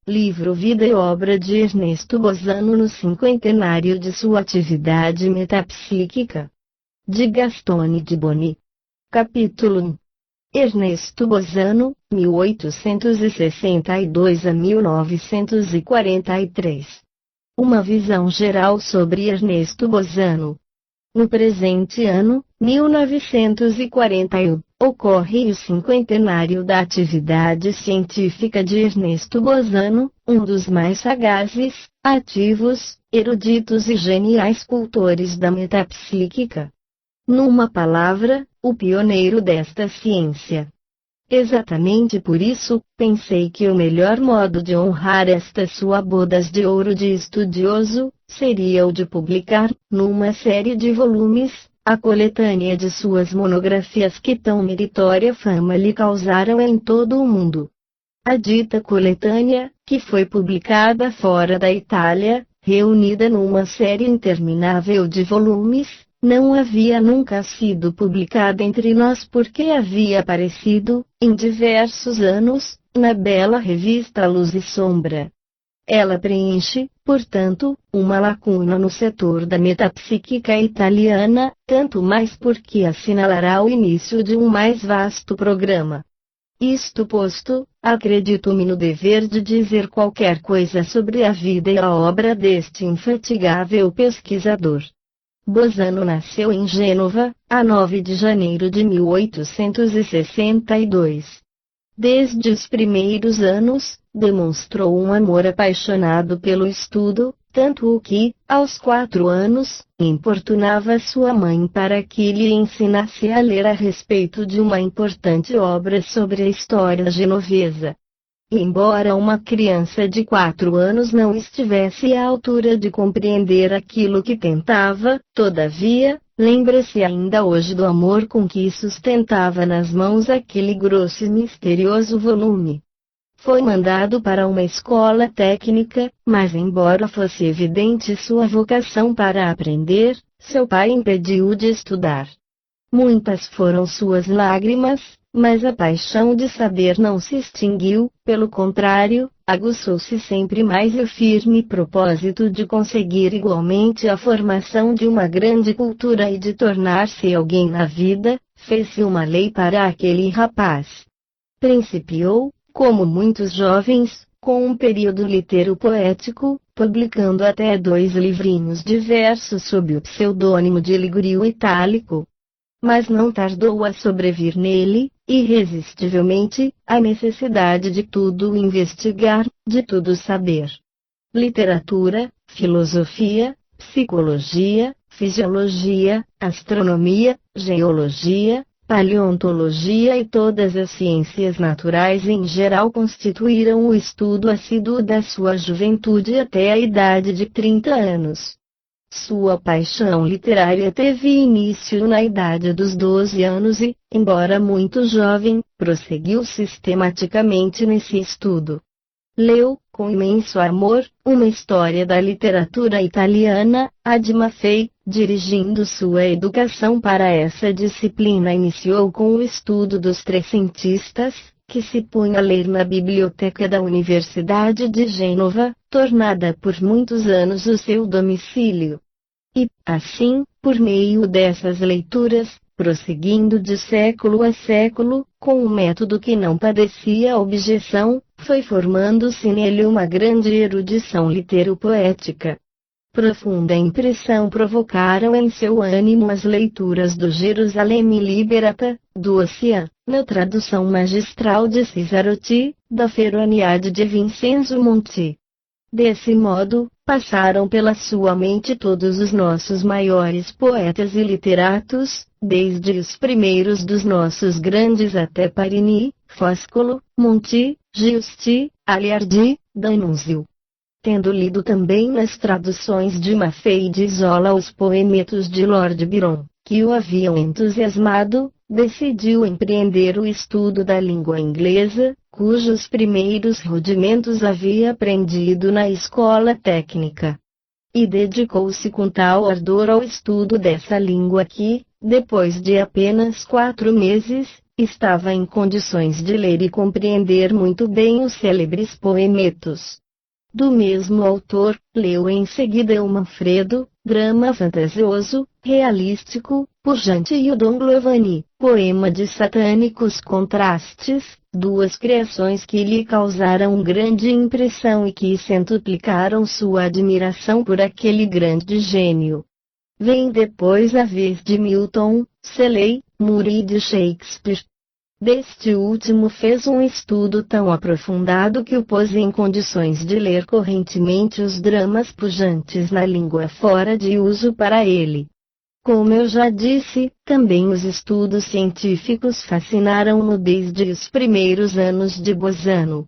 Livro Vida e Obra de Ernesto Bozano no cinquentenário de sua atividade metapsíquica. De Gastone de Boni. Capítulo 1. Ernesto Bozano, 1862 a 1943. Uma visão geral sobre Ernesto Bozano. No presente ano, 1941, ocorre o cinquentenário da atividade científica de Ernesto Bozano, um dos mais sagazes, ativos, eruditos e geniais cultores da metapsíquica. Numa palavra, o pioneiro desta ciência. Exatamente por isso, pensei que o melhor modo de honrar esta sua bodas de ouro de estudioso, seria o de publicar, numa série de volumes, a coletânea de suas monografias que tão meritória fama lhe causaram em todo o mundo. A dita coletânea, que foi publicada fora da Itália, reunida numa série interminável de volumes, não havia nunca sido publicada entre nós porque havia aparecido, em diversos anos, na bela revista Luz e Sombra. Ela preenche, portanto, uma lacuna no setor da metapsíquica italiana, tanto mais porque assinalará o início de um mais vasto programa. Isto posto, acredito-me no dever de dizer qualquer coisa sobre a vida e a obra deste infatigável pesquisador. Bozano nasceu em Gênova, a 9 de janeiro de 1862. Desde os primeiros anos, demonstrou um amor apaixonado pelo estudo, tanto o que, aos 4 anos, importunava sua mãe para que lhe ensinasse a ler a respeito de uma importante obra sobre a história genovesa. Embora uma criança de 4 anos não estivesse à altura de compreender aquilo que tentava, todavia, lembra-se ainda hoje do amor com que sustentava nas mãos aquele grosso e misterioso volume. Foi mandado para uma escola técnica, mas embora fosse evidente sua vocação para aprender, seu pai impediu-o de estudar. Muitas foram suas lágrimas, mas a paixão de saber não se extinguiu, pelo contrário, aguçou-se sempre mais e o firme propósito de conseguir igualmente a formação de uma grande cultura e de tornar-se alguém na vida, fez-se uma lei para aquele rapaz. Principiou, como muitos jovens, com um período litero-poético, publicando até 2 livrinhos de versos sob o pseudônimo de Ligurio Itálico. Mas não tardou a sobrevir nele, irresistivelmente, a necessidade de tudo investigar, de tudo saber. Literatura, filosofia, psicologia, fisiologia, astronomia, geologia, paleontologia e todas as ciências naturais em geral constituíram o estudo assíduo da sua juventude até a idade de 30 anos. Sua paixão literária teve início na idade dos 12 anos e, embora muito jovem, prosseguiu sistematicamente nesse estudo. Leu, com imenso amor, uma história da literatura italiana, ad Maffei, dirigindo sua educação para essa disciplina iniciou com o estudo dos trecentistas, que se punha a ler na biblioteca da Universidade de Gênova, tornada por muitos anos o seu domicílio. E, assim, por meio dessas leituras, prosseguindo de século a século, com um método que não padecia objeção, foi formando-se nele uma grande erudição litero-poética. Profunda impressão provocaram em seu ânimo as leituras do Gerusalemme Liberata, do Ossian, na tradução magistral de Cesarotti, da Feroniade de Vincenzo Monti. Desse modo, passaram pela sua mente todos os nossos maiores poetas e literatos, desde os primeiros dos nossos grandes até Parini, Foscolo, Monti, Giusti, Aleardi, D'Annunzio. Tendo lido também nas traduções de Maffei e de Zola os poemetos de Lord Byron, que o haviam entusiasmado, decidiu empreender o estudo da língua inglesa, cujos primeiros rudimentos havia aprendido na escola técnica. e dedicou-se com tal ardor ao estudo dessa língua que, depois de apenas 4 meses, estava em condições de ler e compreender muito bem os célebres poemetos do mesmo autor. Leu em seguida o Manfredo, drama fantasioso, realístico, pujante, e o Don Giovanni, poema de satânicos contrastes, duas criações que lhe causaram grande impressão e que centuplicaram sua admiração por aquele grande gênio. Vem depois a vez de Milton, Shelley, Moore e de Shakespeare. Deste último fez um estudo tão aprofundado que o pôs em condições de ler correntemente os dramas pujantes na língua fora de uso para ele. Como eu já disse, também os estudos científicos fascinaram-no desde os primeiros anos de Bolzano.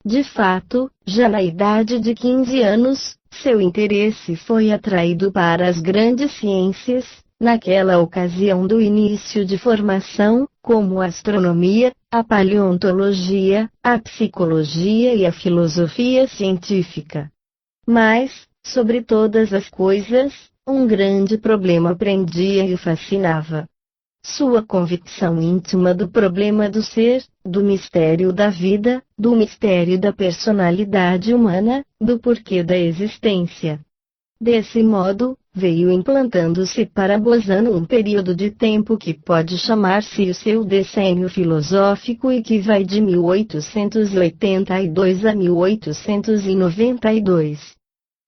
De fato, já na idade de 15 anos, seu interesse foi atraído para as grandes ciências, naquela ocasião do início de formação, como a astronomia, a paleontologia, a psicologia e a filosofia científica. Mas, sobre todas as coisas, um grande problema prendia e o fascinava. Sua convicção íntima do problema do ser, do mistério da vida, do mistério da personalidade humana, do porquê da existência. Desse modo, veio implantando-se para Bolzano um período de tempo que pode chamar-se o seu decênio filosófico e que vai de 1882 a 1892.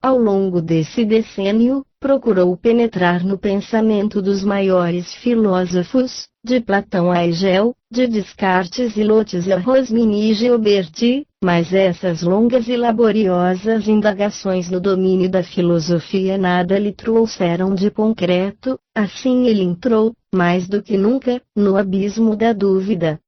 Ao longo desse decênio, procurou penetrar no pensamento dos maiores filósofos, de Platão a Hegel, de Descartes e Lotze a Rosmini e Gilberti, mas essas longas e laboriosas indagações no domínio da filosofia nada lhe trouxeram de concreto. Assim ele entrou, mais do que nunca, no abismo da dúvida.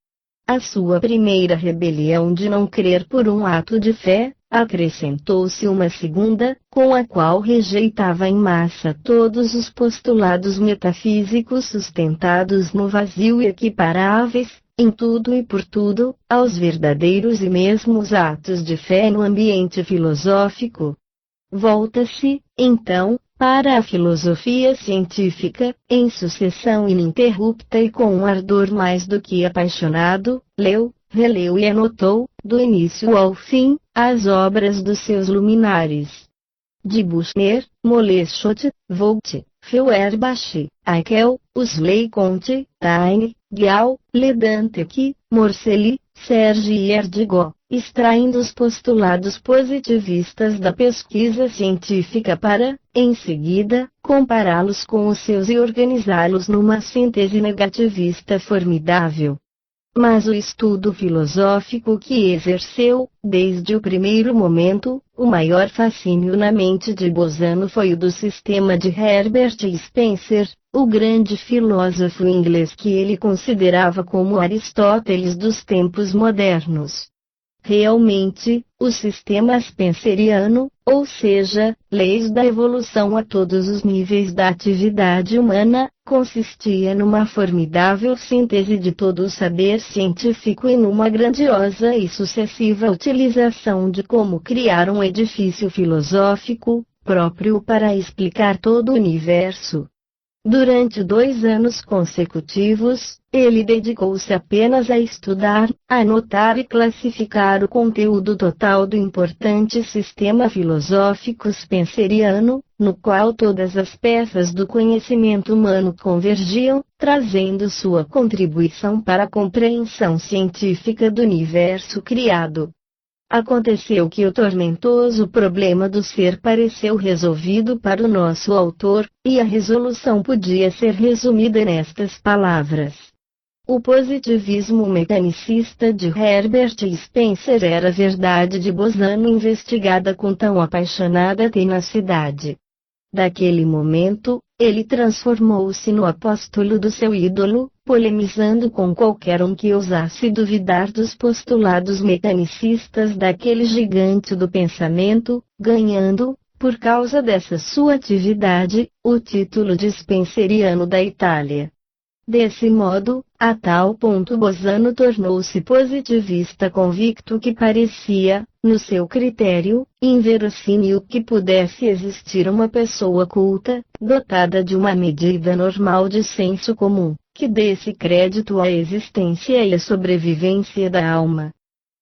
A sua primeira rebelião de não crer por um ato de fé, acrescentou-se uma segunda, com a qual rejeitava em massa todos os postulados metafísicos sustentados no vazio e equiparáveis, em tudo e por tudo, aos verdadeiros e mesmos atos de fé no ambiente filosófico. Volta-se, então, para a filosofia científica, em sucessão ininterrupta e com um ardor mais do que apaixonado, leu, releu e anotou, do início ao fim, as obras dos seus luminares. De Büchner, Moleschott, Vogt, Feuerbach, Haeckel, Huxley, Comte, Taine, Gall, Ledantec, Morcelli, Serge e Erdigot, extraindo os postulados positivistas da pesquisa científica para, em seguida, compará-los com os seus e organizá-los numa síntese negativista formidável. Mas o estudo filosófico que exerceu, desde o primeiro momento, o maior fascínio na mente de Bolzano foi o do sistema de Herbert Spencer, o grande filósofo inglês que ele considerava como Aristóteles dos tempos modernos. Realmente, o sistema spenceriano, ou seja, leis da evolução a todos os níveis da atividade humana, consistia numa formidável síntese de todo o saber científico e numa grandiosa e sucessiva utilização de como criar um edifício filosófico, próprio para explicar todo o universo. Durante 2 anos consecutivos, ele dedicou-se apenas a estudar, anotar e classificar o conteúdo total do importante sistema filosófico spenceriano, no qual todas as peças do conhecimento humano convergiam, trazendo sua contribuição para a compreensão científica do universo criado. Aconteceu que o tormentoso problema do ser pareceu resolvido para o nosso autor, e a resolução podia ser resumida nestas palavras. O positivismo mecanicista de Herbert Spencer era a verdade de Bolzano investigada com tão apaixonada tenacidade. Daquele momento, ele transformou-se no apóstolo do seu ídolo, polemizando com qualquer um que ousasse duvidar dos postulados mecanicistas daquele gigante do pensamento, ganhando, por causa dessa sua atividade, o título de Spenceriano da Itália. Desse modo, a tal ponto Bozano tornou-se positivista convicto que parecia, no seu critério, inverossímil que pudesse existir uma pessoa culta, dotada de uma medida normal de senso comum, que desse crédito à existência e à sobrevivência da alma.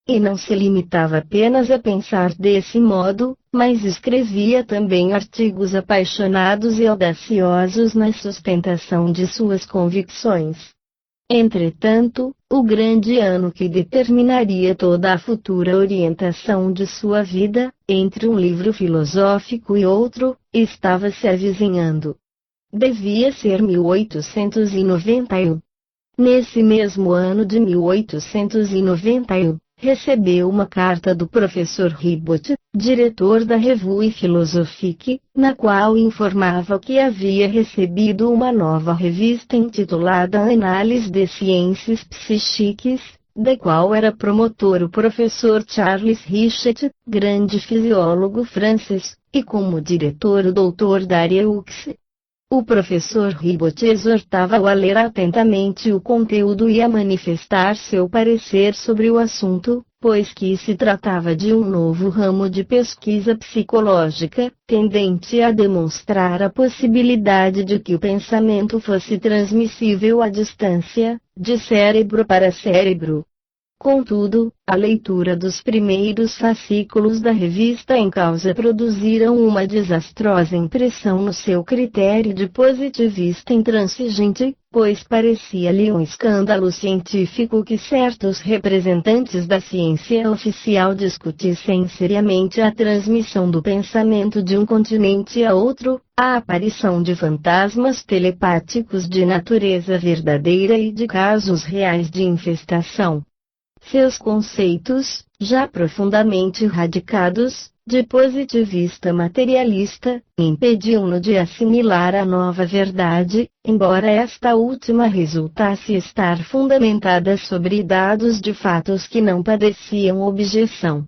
E não se limitava apenas a pensar desse modo, mas escrevia também artigos apaixonados e audaciosos na sustentação de suas convicções. Entretanto, o grande ano que determinaria toda a futura orientação de sua vida, entre um livro filosófico e outro, estava se avizinhando. Devia ser 1891. Nesse mesmo ano de 1891, recebeu uma carta do professor Ribot, diretor da Revue Philosophique, na qual informava que havia recebido uma nova revista intitulada Annales des Sciences Psychiques, da qual era promotor o professor Charles Richet, grande fisiólogo francês, e como diretor o Dr. Darieux. O professor Ribot exortava-o a ler atentamente o conteúdo e a manifestar seu parecer sobre o assunto, pois que se tratava de um novo ramo de pesquisa psicológica, tendente a demonstrar a possibilidade de que o pensamento fosse transmissível à distância, de cérebro para cérebro. Contudo, a leitura dos primeiros fascículos da revista em causa produziram uma desastrosa impressão no seu critério de positivista intransigente, pois parecia-lhe um escândalo científico que certos representantes da ciência oficial discutissem seriamente a transmissão do pensamento de um continente a outro, a aparição de fantasmas telepáticos de natureza verdadeira e de casos reais de infestação. Seus conceitos, já profundamente radicados, de positivista materialista, impediam-no de assimilar a nova verdade, embora esta última resultasse estar fundamentada sobre dados de fatos que não padeciam objeção.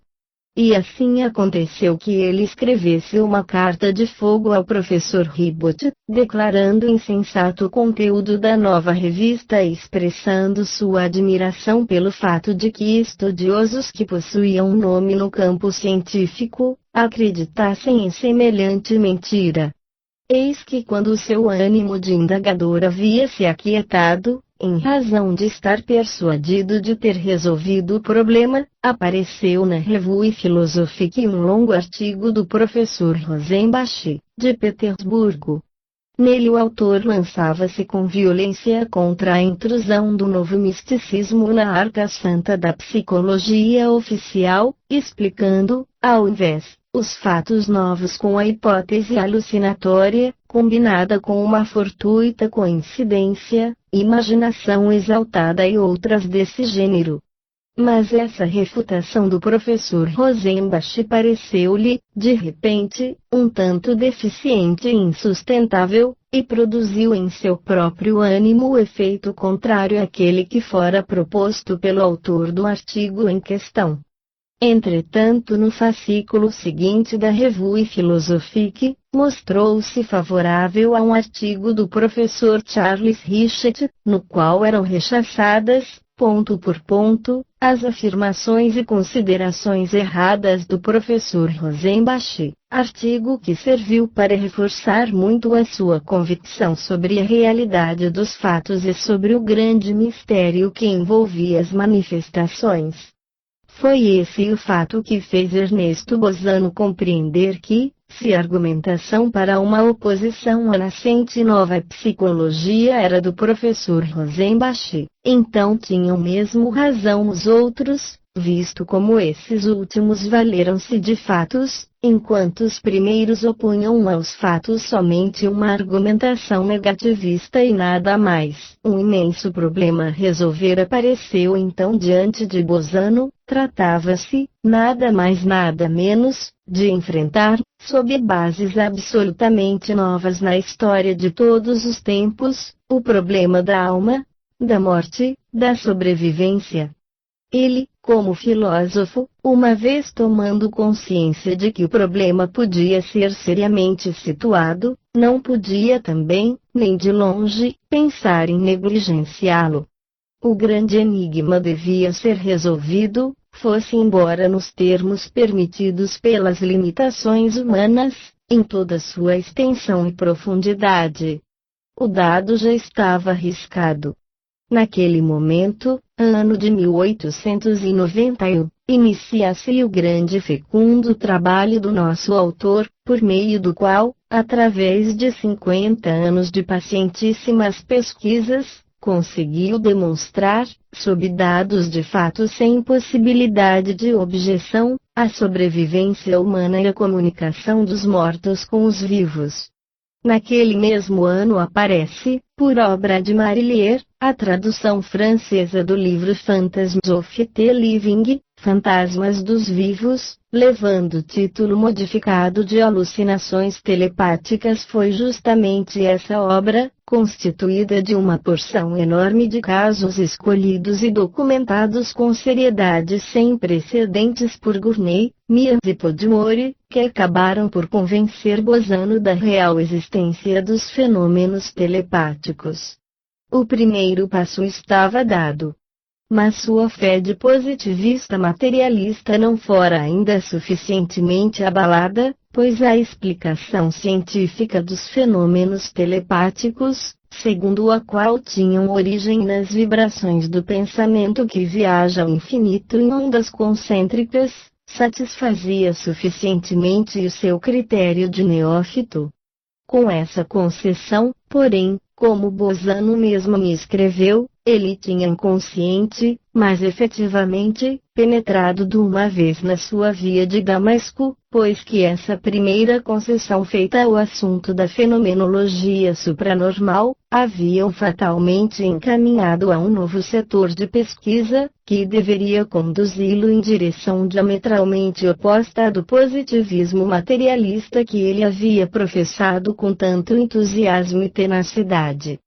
E assim aconteceu que ele escrevesse uma carta de fogo ao professor Ribot, declarando insensato o conteúdo da nova revista e expressando sua admiração pelo fato de que estudiosos que possuíam nome no campo científico, acreditassem em semelhante mentira. Eis que quando o seu ânimo de indagador havia se aquietado, em razão de estar persuadido de ter resolvido o problema, apareceu na Revue Philosophique um longo artigo do professor Rosenbach, de Petersburgo. Nele o autor lançava-se com violência contra a intrusão do novo misticismo na arca santa da psicologia oficial, explicando, ao invés, os fatos novos com a hipótese alucinatória, combinada com uma fortuita coincidência, imaginação exaltada e outras desse gênero. Mas essa refutação do professor Rosenbach pareceu-lhe, de repente, um tanto deficiente e insustentável, e produziu em seu próprio ânimo o efeito contrário àquele que fora proposto pelo autor do artigo em questão. Entretanto, no fascículo seguinte da Revue Philosophique, mostrou-se favorável a um artigo do professor Charles Richet, no qual eram rechaçadas, ponto por ponto, as afirmações e considerações erradas do professor Rosenbach, artigo que serviu para reforçar muito a sua convicção sobre a realidade dos fatos e sobre o grande mistério que envolvia as manifestações. Foi esse o fato que fez Ernesto Bozano compreender que, se a argumentação para uma oposição à nascente nova psicologia era do professor Rosenbach, então tinham mesmo razão os outros, visto como esses últimos valeram-se de fatos, enquanto os primeiros opunham aos fatos somente uma argumentação negativista e nada mais. Um imenso problema resolver apareceu então diante de Bozano. Tratava-se, nada mais nada menos, de enfrentar, sob bases absolutamente novas na história de todos os tempos, o problema da alma, da morte, da sobrevivência. Ele, como filósofo, uma vez tomando consciência de que o problema podia ser seriamente situado, não podia também, nem de longe, pensar em negligenciá-lo. O grande enigma devia ser resolvido, fosse embora nos termos permitidos pelas limitações humanas, em toda sua extensão e profundidade. O dado já estava arriscado. Naquele momento, ano de 1891, inicia-se o grande e fecundo trabalho do nosso autor, por meio do qual, através de 50 anos de pacientíssimas pesquisas, conseguiu demonstrar, sob dados de fato sem possibilidade de objeção, a sobrevivência humana e a comunicação dos mortos com os vivos. Naquele mesmo ano aparece, por obra de Marillier, a tradução francesa do livro Phantasms of the Living, Fantasmas dos Vivos, levando o título modificado de Alucinações Telepáticas. Foi justamente essa obra, constituída de uma porção enorme de casos escolhidos e documentados com seriedade sem precedentes por Gournay, Mians e Podmore, que acabaram por convencer Bozano da real existência dos fenômenos telepáticos. O primeiro passo estava dado. Mas sua fé de positivista materialista não fora ainda suficientemente abalada, pois a explicação científica dos fenômenos telepáticos, segundo a qual tinham origem nas vibrações do pensamento que viaja ao infinito em ondas concêntricas, satisfazia suficientemente o seu critério de neófito. Com essa concessão, porém, como Bozano mesmo me escreveu, ele tinha inconsciente, mas efetivamente, penetrado de uma vez na sua via de Damasco, pois que essa primeira concessão feita ao assunto da fenomenologia supranormal, haviam fatalmente encaminhado a um novo setor de pesquisa, que deveria conduzi-lo em direção diametralmente oposta à do positivismo materialista que ele havia professado com tanto entusiasmo e tenacidade.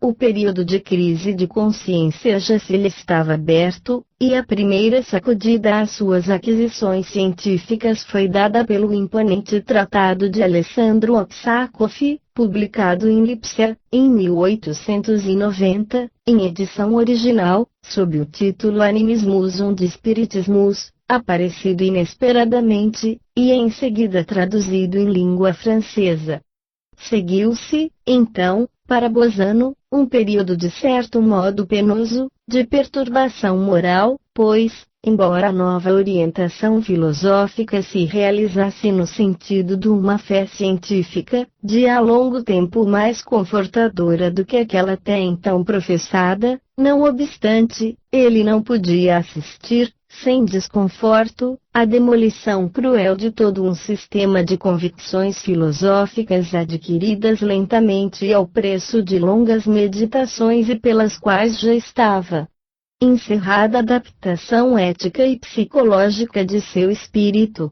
O período de crise de consciência já se lhe estava aberto, e a primeira sacudida às suas aquisições científicas foi dada pelo imponente tratado de Alessandro Oxakoff, publicado em Lipsia, em 1890, em edição original, sob o título Animismus und Spiritismus, aparecido inesperadamente, e em seguida traduzido em língua francesa. Seguiu-se, então, para Bozano, um período de certo modo penoso, de perturbação moral, pois, embora a nova orientação filosófica se realizasse no sentido de uma fé científica, de há longo tempo mais confortadora do que aquela até então professada, não obstante, ele não podia assistir, sem desconforto, à demolição cruel de todo um sistema de convicções filosóficas adquiridas lentamente e ao preço de longas meditações e pelas quais já estava encerrada a adaptação ética e psicológica de seu espírito.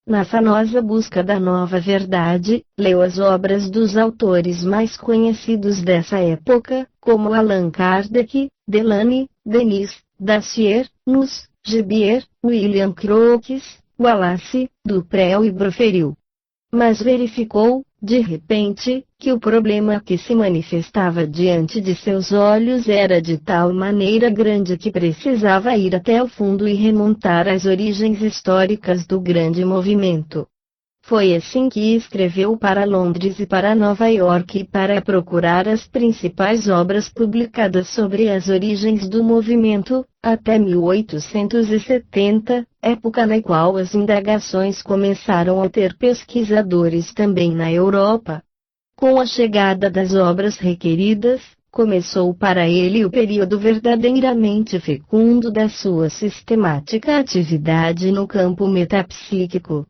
Na afanosa busca da nova verdade, leu as obras dos autores mais conhecidos dessa época, como Allan Kardec, Delany, Denis, Dacier, Nuss, Gebier, William Crookes, Wallace, Duprel e Broferill. Mas verificou, de repente, que o problema que se manifestava diante de seus olhos era de tal maneira grande que precisava ir até o fundo e remontar às origens históricas do grande movimento. Foi assim que escreveu para Londres e para Nova York para procurar as principais obras publicadas sobre as origens do movimento, até 1870, época na qual as indagações começaram a ter pesquisadores também na Europa. Com a chegada das obras requeridas, começou para ele o período verdadeiramente fecundo da sua sistemática atividade no campo metapsíquico.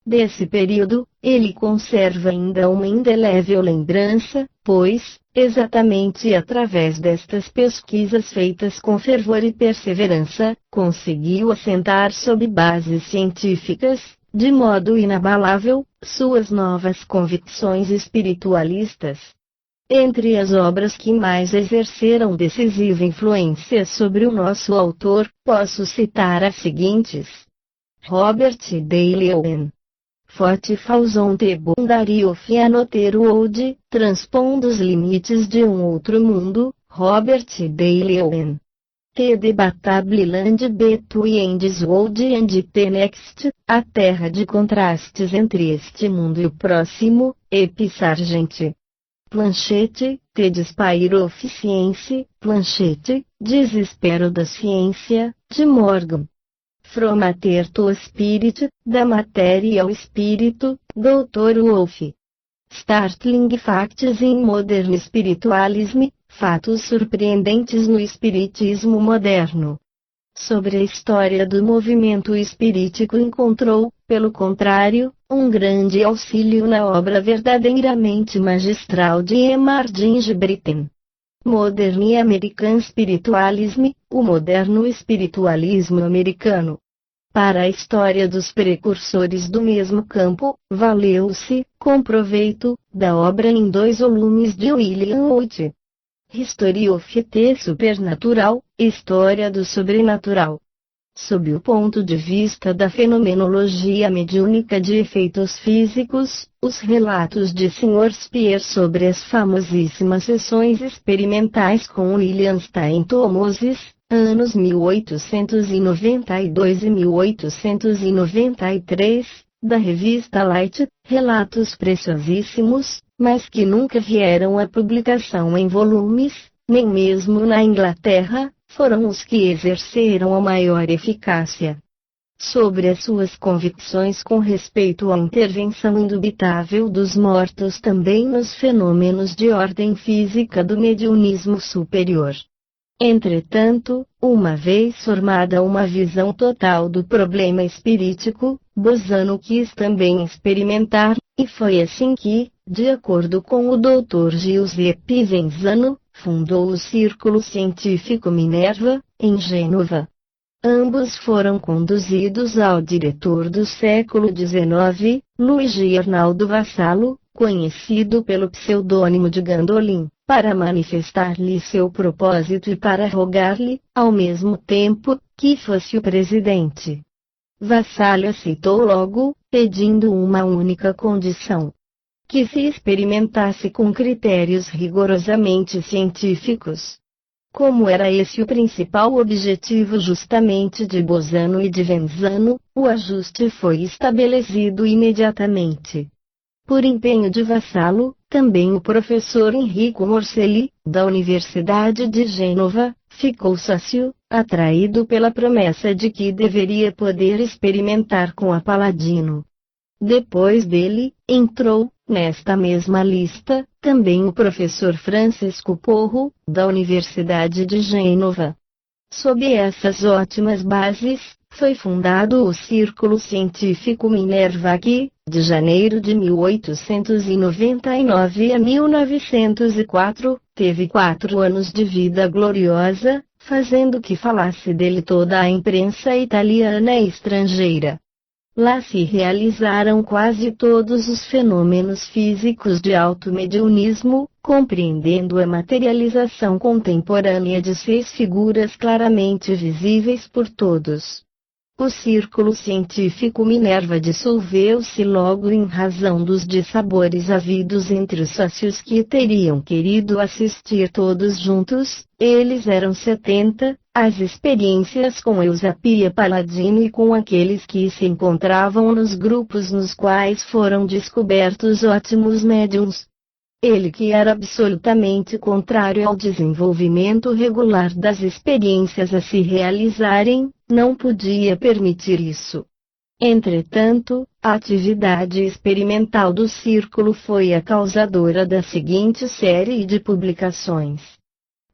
Desse período, ele conserva ainda uma indelével lembrança, pois, exatamente através destas pesquisas feitas com fervor e perseverança, conseguiu assentar sob bases científicas, de modo inabalável, suas novas convicções espiritualistas. Entre as obras que mais exerceram decisiva influência sobre o nosso autor, posso citar as seguintes: Robert Dale Owen. Forte Fausonte Bundario Fianotero Old, transpondo os limites de um outro mundo, Robert Dale Owen. The Debatable Land Between this World and the Next, a terra de contrastes entre este mundo e o próximo, Epi Sargent. Planchette, The Despair of Science, Planchette, Desespero da Ciência, de Morgan. From Matter to Spirit, da matéria ao espírito, Dr. Wolff. Startling Facts in Modern Spiritualism, fatos surpreendentes no espiritismo moderno. Sobre a história do movimento espirítico encontrou, pelo contrário, um grande auxílio na obra verdadeiramente magistral de Emma Gingebritten. Modern American Spiritualism, o moderno espiritualismo americano. Para a história dos precursores do mesmo campo, valeu-se, com proveito, da obra em 2 volumes de William Oates. History of the Supernatural, História do Sobrenatural. Sob o ponto de vista da fenomenologia mediúnica de efeitos físicos, os relatos de Sr. Spear sobre as famosíssimas sessões experimentais com William Stanton Moses, anos 1892 e 1893, da revista Light, relatos preciosíssimos, mas que nunca vieram à publicação em volumes, nem mesmo na Inglaterra, foram os que exerceram a maior eficácia. Sobre as suas convicções com respeito à intervenção indubitável dos mortos também nos fenômenos de ordem física do mediunismo superior. Entretanto, uma vez formada uma visão total do problema espirítico, Bosano quis também experimentar, e foi assim que, de acordo com o Dr. Giuseppe Genzano, fundou o Círculo Científico Minerva, em Gênova. Ambos foram conduzidos ao diretor do século XIX, Luigi Arnaldo Vassallo, conhecido pelo pseudônimo de Gandolin, para manifestar-lhe seu propósito e para rogar-lhe, ao mesmo tempo, que fosse o presidente. Vassallo aceitou logo, pedindo uma única condição: que se experimentasse com critérios rigorosamente científicos. Como era esse o principal objetivo justamente de Bosano e de Genzano, o ajuste foi estabelecido imediatamente. Por empenho de Vassallo, também o professor Enrico Morselli, da Universidade de Gênova, ficou sócio, atraído pela promessa de que deveria poder experimentar com a Paladino. Depois dele, entrou, nesta mesma lista, também o professor Francisco Porro, da Universidade de Gênova. Sob essas ótimas bases, foi fundado o Círculo Científico Minerva que, de janeiro de 1899 a 1904, teve 4 anos de vida gloriosa, fazendo que falasse dele toda a imprensa italiana e estrangeira. Lá se realizaram quase todos os fenômenos físicos de alto mediunismo, compreendendo a materialização contemporânea de 6 figuras claramente visíveis por todos. O Círculo Científico Minerva dissolveu-se logo em razão dos dissabores havidos entre os sócios que teriam querido assistir todos juntos. Eles eram 70, as experiências com Eusapia Paladino e com aqueles que se encontravam nos grupos nos quais foram descobertos ótimos médiums. Ele, que era absolutamente contrário ao desenvolvimento regular das experiências a se realizarem, não podia permitir isso. Entretanto, a atividade experimental do Círculo foi a causadora da seguinte série de publicações: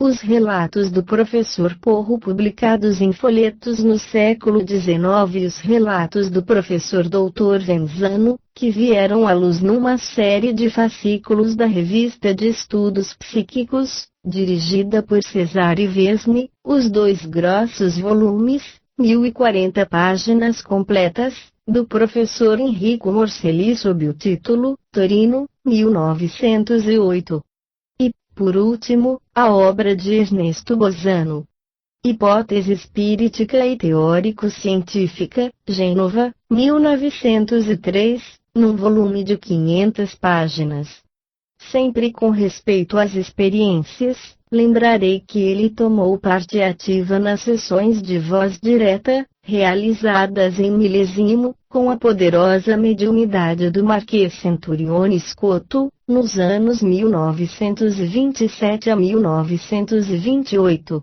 os relatos do professor Porro publicados em folhetos no século XIX e os relatos do professor Dr. Genzano, que vieram à luz numa série de fascículos da Revista de Estudos Psíquicos, dirigida por Cesare Vesme, os 2 grossos volumes, 1040 páginas completas, do professor Enrico Morselli sob o título Torino, 1908. E Por último, a obra de Ernesto Bozano. Hipótese espíritica e teórico-científica, Gênova, 1903, num volume de 500 páginas. Sempre com respeito às experiências, lembrarei que ele tomou parte ativa nas sessões de voz direta, realizadas em milésimo, com a poderosa mediunidade do Marquês Centurione Scotto, nos anos 1927 a 1928.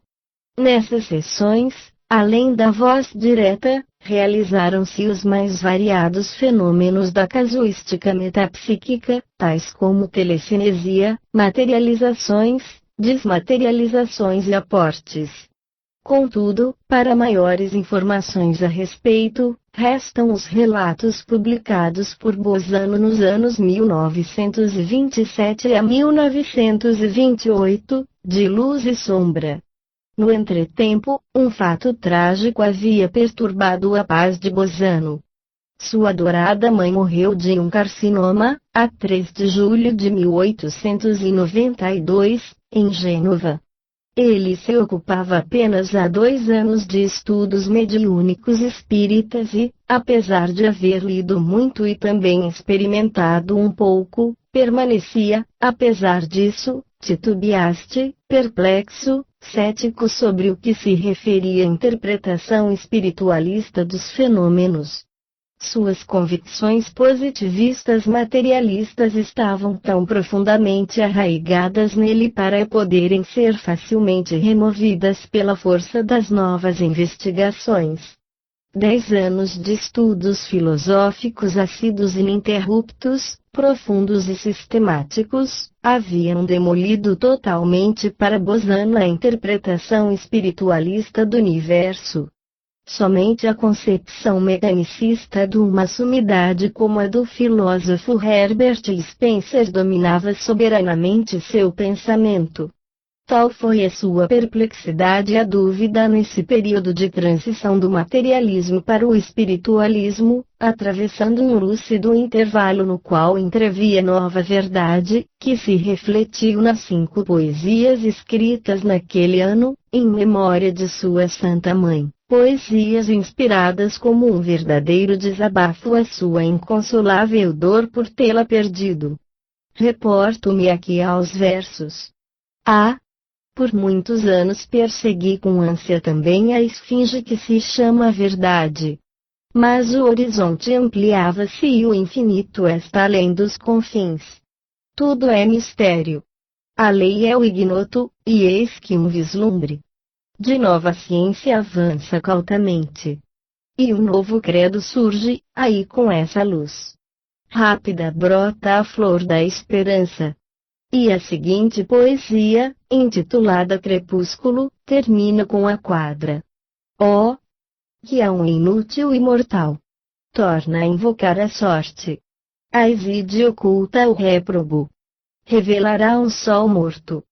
Nessas sessões, além da voz direta, realizaram-se os mais variados fenômenos da casuística metapsíquica, tais como telecinesia, materializações, desmaterializações e aportes. Contudo, para maiores informações a respeito, restam os relatos publicados por Bozano nos anos 1927 a 1928, de Luz e Sombra. No entretempo, um fato trágico havia perturbado a paz de Bozano. Sua adorada mãe morreu de um carcinoma, a 3 de julho de 1892, em Gênova. Ele se ocupava apenas há 2 anos de estudos mediúnicos espíritas e, apesar de haver lido muito e também experimentado um pouco, permanecia, apesar disso, titubeaste, perplexo, cético sobre o que se referia à interpretação espiritualista dos fenômenos. Suas convicções positivistas materialistas estavam tão profundamente arraigadas nele para poderem ser facilmente removidas pela força das novas investigações. 10 anos de estudos filosóficos assíduos ininterruptos, profundos e sistemáticos, haviam demolido totalmente para Bozano a interpretação espiritualista do universo. Somente a concepção mecanicista de uma sumidade como a do filósofo Herbert Spencer dominava soberanamente seu pensamento. Tal foi a sua perplexidade e a dúvida nesse período de transição do materialismo para o espiritualismo, atravessando um lúcido intervalo no qual entrevia nova verdade, que se refletiu nas 5 poesias escritas naquele ano, em memória de sua Santa Mãe. Poesias inspiradas como um verdadeiro desabafo à sua inconsolável dor por tê-la perdido. Reporto-me aqui aos versos. Por muitos anos persegui com ânsia também a esfinge que se chama verdade. Mas o horizonte ampliava-se e o infinito está além dos confins. Tudo é mistério. A lei é o ignoto, e eis que um vislumbre de nova ciência avança cautamente. E um novo credo surge, aí com essa luz rápida brota a flor da esperança. E a seguinte poesia, intitulada Crepúsculo, termina com a quadra. Oh! Que é um inútil imortal. Torna a invocar a sorte. A exide oculta o réprobo. Revelará um sol morto.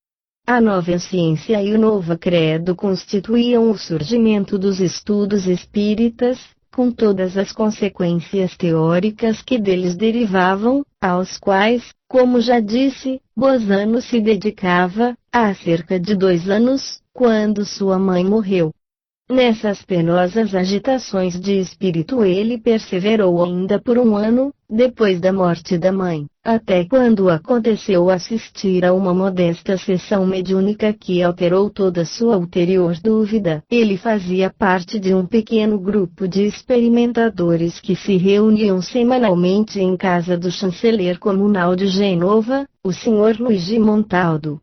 A nova ciência e o novo credo constituíam o surgimento dos estudos espíritas, com todas as consequências teóricas que deles derivavam, aos quais, como já disse, Bozano se dedicava, há cerca de 2 anos, quando sua mãe morreu. Nessas penosas agitações de espírito ele perseverou ainda por 1 ano, depois da morte da mãe, até quando aconteceu assistir a uma modesta sessão mediúnica que alterou toda sua ulterior dúvida. Ele fazia parte de um pequeno grupo de experimentadores que se reuniam semanalmente em casa do chanceler comunal de Gênova, o Sr. Luigi Montaldo.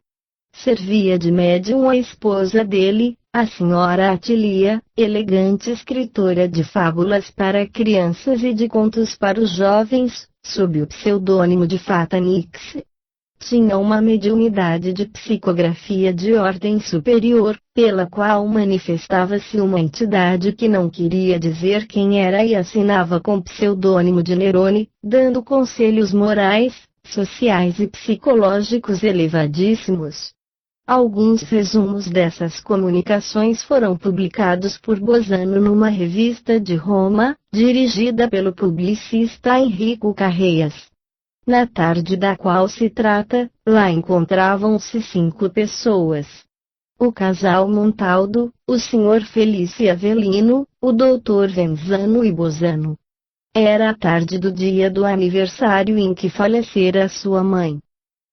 Servia de médium a esposa dele, a senhora Atilia, elegante escritora de fábulas para crianças e de contos para os jovens, sob o pseudônimo de Fata Nix. Tinha uma mediunidade de psicografia de ordem superior, pela qual manifestava-se uma entidade que não queria dizer quem era e assinava com pseudônimo de Nerone, dando conselhos morais, sociais e psicológicos elevadíssimos. Alguns resumos dessas comunicações foram publicados por Bozano numa revista de Roma, dirigida pelo publicista Enrico Carreias. Na tarde da qual se trata, lá encontravam-se 5 pessoas. O casal Montaldo, o Sr. Felício Avelino, o Dr. Venzano e Bozano. Era a tarde do dia do aniversário em que falecera sua mãe.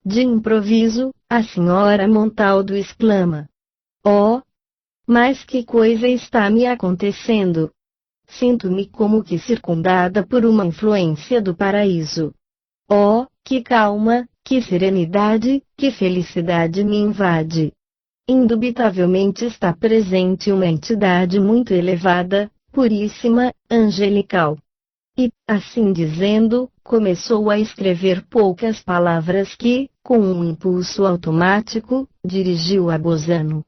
De improviso, a senhora Montaldo exclama: "Oh! Mas que coisa está me acontecendo? Sinto-me como que circundada por uma influência do paraíso. Oh, que calma, que serenidade, que felicidade me invade. Indubitavelmente está presente uma entidade muito elevada, puríssima, angelical." E, assim dizendo, começou a escrever poucas palavras que, com um impulso automático, dirigiu a Bozano.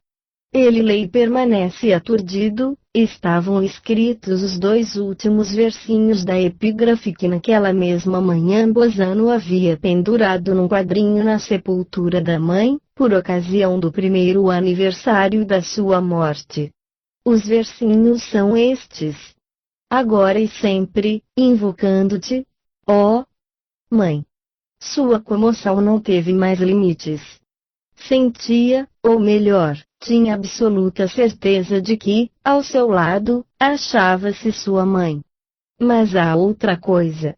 Ele lê e permanece aturdido. Estavam escritos os 2 últimos versinhos da epígrafe que naquela mesma manhã Bozano havia pendurado num quadrinho na sepultura da mãe, por ocasião do primeiro aniversário da sua morte. Os versinhos são estes: "Agora e sempre, invocando-te, ó Mãe." Sua comoção não teve mais limites. Sentia, ou melhor, tinha absoluta certeza de que, ao seu lado, achava-se sua mãe. Mas há outra coisa.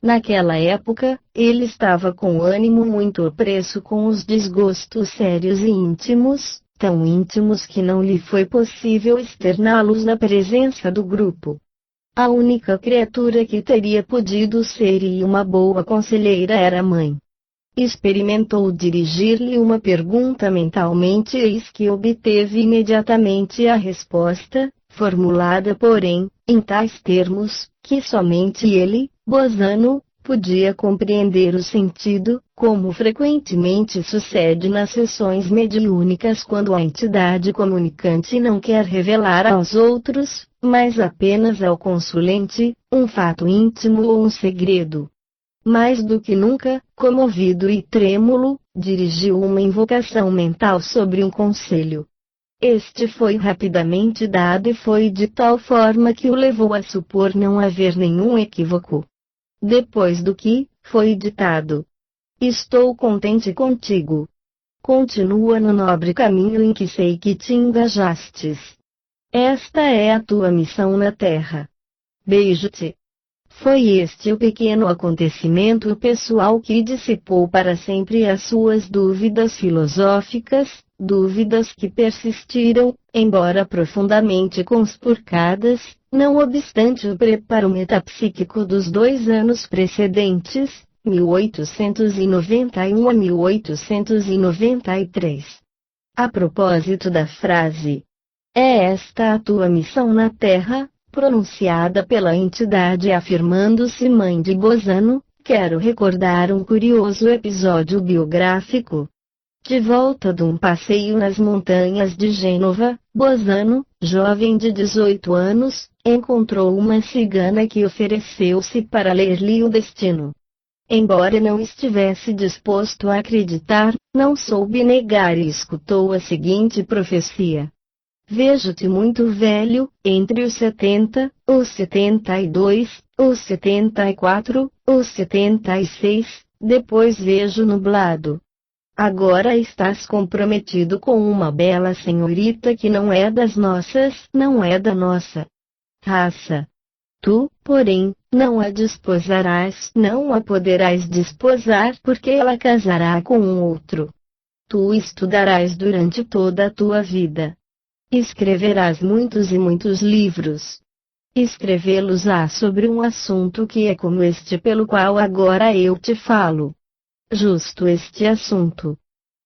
Naquela época, ele estava com o ânimo muito opresso com os desgostos sérios e íntimos, tão íntimos que não lhe foi possível externá-los na presença do grupo. A única criatura que teria podido ser e uma boa conselheira era a mãe. Experimentou dirigir-lhe uma pergunta mentalmente, eis que obteve imediatamente a resposta, formulada porém, em tais termos, que somente ele, Bozano, podia compreender o sentido, como frequentemente sucede nas sessões mediúnicas quando a entidade comunicante não quer revelar aos outros, mas apenas ao consulente, um fato íntimo ou um segredo. Mais do que nunca, comovido e trêmulo, dirigiu uma invocação mental sobre um conselho. Este foi rapidamente dado e foi de tal forma que o levou a supor não haver nenhum equívoco. Depois do que foi ditado: "Estou contente contigo. Continua no nobre caminho em que sei que te engajastes. Esta é a tua missão na terra. Beijo-te." Foi este o pequeno acontecimento pessoal que dissipou para sempre as suas dúvidas filosóficas, dúvidas que persistiram, embora profundamente conspurcadas, não obstante o preparo metapsíquico dos 2 anos precedentes, 1891 a 1893. A propósito da frase: "É esta a tua missão na Terra", pronunciada pela entidade afirmando-se mãe de Bozano, quero recordar um curioso episódio biográfico. De volta de um passeio nas montanhas de Gênova, Bozano, jovem de 18 anos, encontrou uma cigana que ofereceu-se para ler-lhe o destino. Embora não estivesse disposto a acreditar, não soube negar e escutou a seguinte profecia: "Vejo-te muito velho, entre os 70, os 72, os 74, os 76, depois vejo nublado. Agora estás comprometido com uma bela senhorita que não é das nossas, não é da nossa raça. Tu, porém, não a desposarás, não a poderás desposar porque ela casará com um outro. Tu estudarás durante toda a tua vida. Escreverás muitos e muitos livros. Escrevê-los-á sobre um assunto que é como este pelo qual agora eu te falo. Justo este assunto.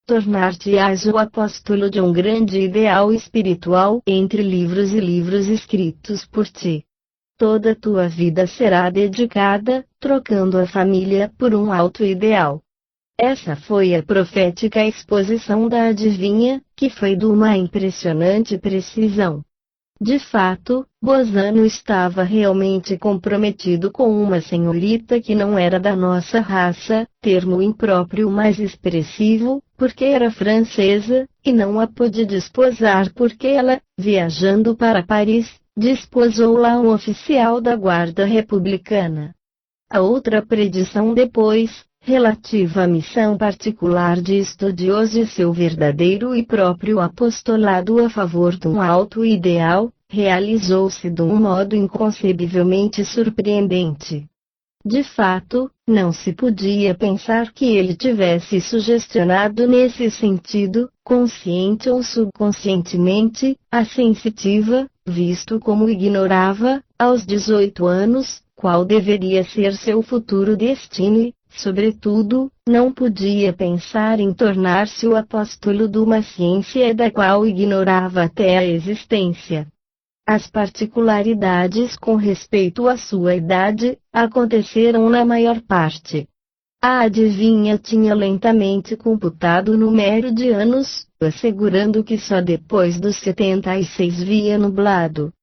Tornar-te-ás o apóstolo de um grande ideal espiritual entre livros e livros escritos por ti. Toda tua vida será dedicada, trocando a família por um alto ideal." Essa foi a profética exposição da adivinha, que foi de uma impressionante precisão. De fato, Bozano estava realmente comprometido com uma senhorita que não era da nossa raça, termo impróprio mais expressivo, porque era francesa, e não a pôde desposar porque ela, viajando para Paris, desposou lá um oficial da Guarda Republicana. A outra predição depois, relativa à missão particular de estudioso e seu verdadeiro e próprio apostolado a favor de um alto ideal, realizou-se de um modo inconcebivelmente surpreendente. De fato, não se podia pensar que ele tivesse sugestionado nesse sentido, consciente ou subconscientemente, a sensitiva, visto como ignorava, aos 18 anos, qual deveria ser seu futuro destino e, sobretudo, não podia pensar em tornar-se o apóstolo de uma ciência da qual ignorava até a existência. As particularidades com respeito à sua idade, aconteceram na maior parte. A adivinha tinha lentamente computado o número de anos, assegurando que só depois dos 76 via nublado.